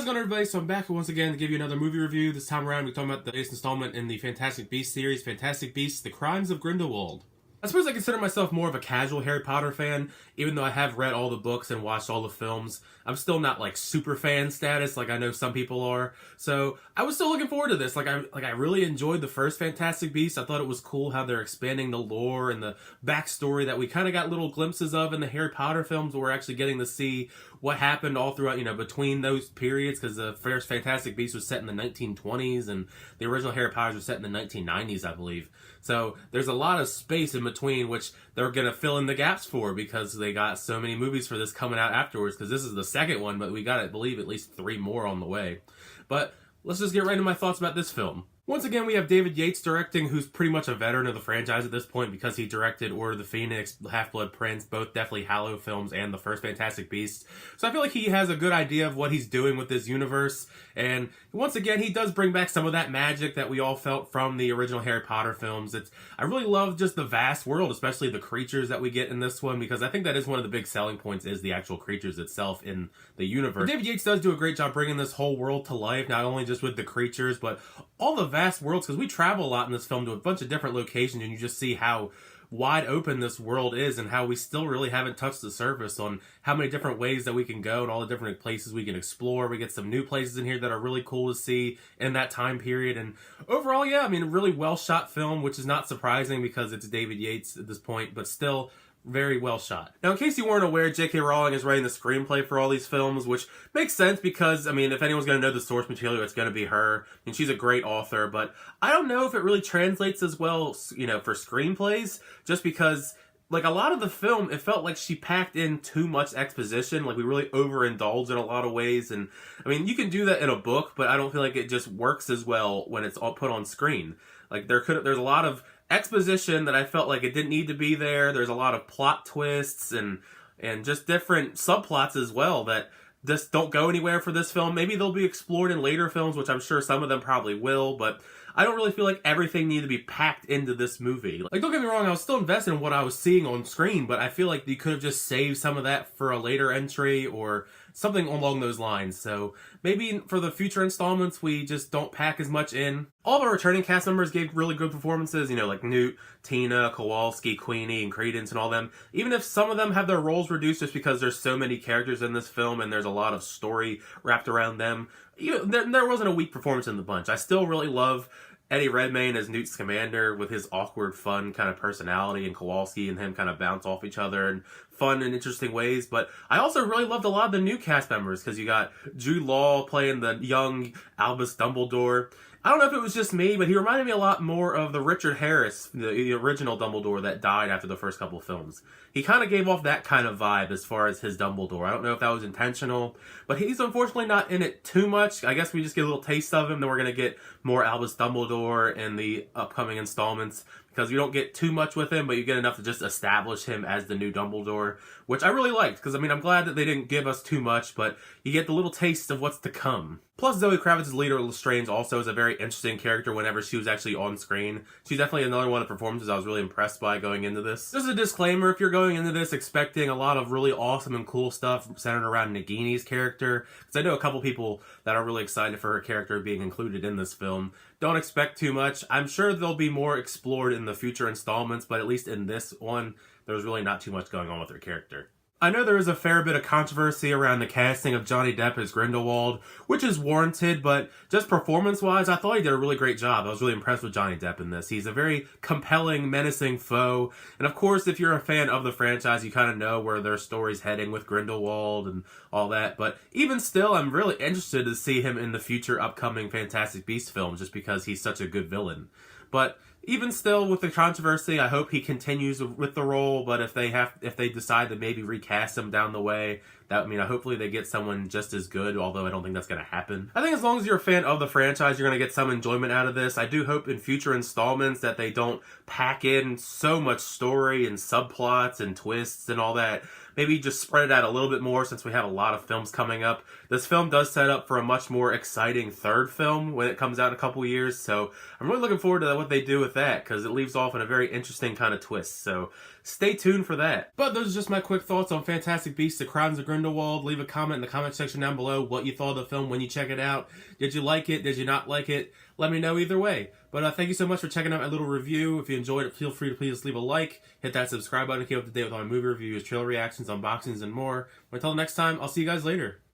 going on, everybody? So I'm back once again to give you another movie review. This time around we're talking about the latest installment in the Fantastic Beasts series, Fantastic Beasts: The Crimes of Grindelwald. I suppose I consider myself more of a casual Harry Potter fan, even though I have read all the books and watched all the films. I'm still not like super fan status like I know some people are. So I was still looking forward to this. I really enjoyed the first Fantastic Beasts. I thought it was cool how they're expanding the lore and the backstory that we kind of got little glimpses of in the Harry Potter films. We're actually getting to see what happened all throughout, between those periods, because the first Fantastic Beasts was set in the 1920s and the original Harry Potters was set in the 1990s, I believe. So there's a lot of space in between, which they're going to fill in the gaps for because they got so many movies for this coming out afterwards, because this is the second one, but we got, I believe, at least 3 more on the way. But let's just get right into my thoughts about this film. Once again, we have David Yates directing, who's pretty much a veteran of the franchise at this point because he directed Order of the Phoenix, Half-Blood Prince, both Deathly Hallows films, and the first Fantastic Beasts. So I feel like he has a good idea of what he's doing with this universe. And once again, he does bring back some of that magic that we all felt from the original Harry Potter films. I really love just the vast world, especially the creatures that we get in this one, because I think that is one of the big selling points is the actual creatures itself in the universe. But David Yates does do a great job bringing this whole world to life, not only just with the creatures, but all the vast worlds, because we travel a lot in this film to a bunch of different locations, and you just see how wide open this world is and how we still really haven't touched the surface on how many different ways that we can go and all the different places we can explore. We get some new places in here that are really cool to see in that time period. And overall, yeah, I mean, a really well shot film, which is not surprising because it's David Yates at this point, but still very well shot. Now, in case you weren't aware, J.K. Rowling is writing the screenplay for all these films, which makes sense because, I mean, if anyone's going to know the source material, it's going to be her. I mean, she's a great author, but I don't know if it really translates as well, for screenplays, just because, like, a lot of the film, it felt like she packed in too much exposition. Like, we really overindulged in a lot of ways, and, I mean, you can do that in a book, but I don't feel like it just works as well when it's all put on screen. Like, there's a lot of exposition that I felt like it didn't need to be there. There's a lot of plot twists and just different subplots as well that just don't go anywhere for this film. Maybe they'll be explored in later films, which I'm sure some of them probably will, but I don't really feel like everything needed to be packed into this movie. Like, don't get me wrong, I was still invested in what I was seeing on screen, but I feel like you could have just saved some of that for a later entry or something along those lines. So maybe for the future installments, we just don't pack as much in. All of our returning cast members gave really good performances, like Newt, Tina, Kowalski, Queenie, and Credence and all them. Even if some of them have their roles reduced just because there's so many characters in this film and there's a lot of story wrapped around them, there wasn't a weak performance in the bunch. I still really love Eddie Redmayne as Newt Scamander with his awkward, fun kind of personality, and Kowalski and him kind of bounce off each other in fun and interesting ways. But I also really loved a lot of the new cast members, because you got Jude Law playing the young Albus Dumbledore. I don't know if it was just me, but he reminded me a lot more of the Richard Harris, the original Dumbledore that died after the first couple of films. He kind of gave off that kind of vibe as far as his Dumbledore. I don't know if that was intentional, but he's unfortunately not in it too much. I guess we just get a little taste of him, then we're going to get more Albus Dumbledore in the upcoming installments, because you don't get too much with him, but you get enough to just establish him as the new Dumbledore, which I really liked, because, I mean, I'm glad that they didn't give us too much, but you get the little taste of what's to come. Plus, Zoe Kravitz's Lita Lestrange also is a very interesting character whenever she was actually on screen. She's definitely another one of the performances I was really impressed by going into this. Just a disclaimer, if you're going into this expecting a lot of really awesome and cool stuff centered around Nagini's character, because I know a couple people that are really excited for her character being included in this film, don't expect too much. I'm sure there'll be more explored in the future installments, but at least in this one, there's really not too much going on with her character. I know there is a fair bit of controversy around the casting of Johnny Depp as Grindelwald, which is warranted, but just performance-wise, I thought he did a really great job. I was really impressed with Johnny Depp in this. He's a very compelling, menacing foe, and of course, if you're a fan of the franchise, you kind of know where their story's heading with Grindelwald and all that, but even still, I'm really interested to see him in the future upcoming Fantastic Beasts films, just because he's such a good villain. But even still, with the controversy, I hope he continues with the role, but if they decide to maybe recast him down the way, hopefully they get someone just as good, although I don't think that's going to happen. I think as long as you're a fan of the franchise, you're going to get some enjoyment out of this. I do hope in future installments that they don't pack in so much story and subplots and twists and all that. Maybe just spread it out a little bit more, since we have a lot of films coming up. This film does set up for a much more exciting third film when it comes out in a couple years, so I'm really looking forward to what they do with that, because it leaves off in a very interesting kind of twist, so stay tuned for that. But those are just my quick thoughts on Fantastic Beasts: The Crimes of Grindelwald. Grindelwald. Leave a comment in the comment section down below what you thought of the film when you check it out. Did you like it? Did you not like it? Let me know either way. But thank you so much for checking out my little review. If you enjoyed it, feel free to please leave a like. Hit that subscribe button to keep up to date with all my movie reviews, trailer reactions, unboxings, and more. Until next time, I'll see you guys later.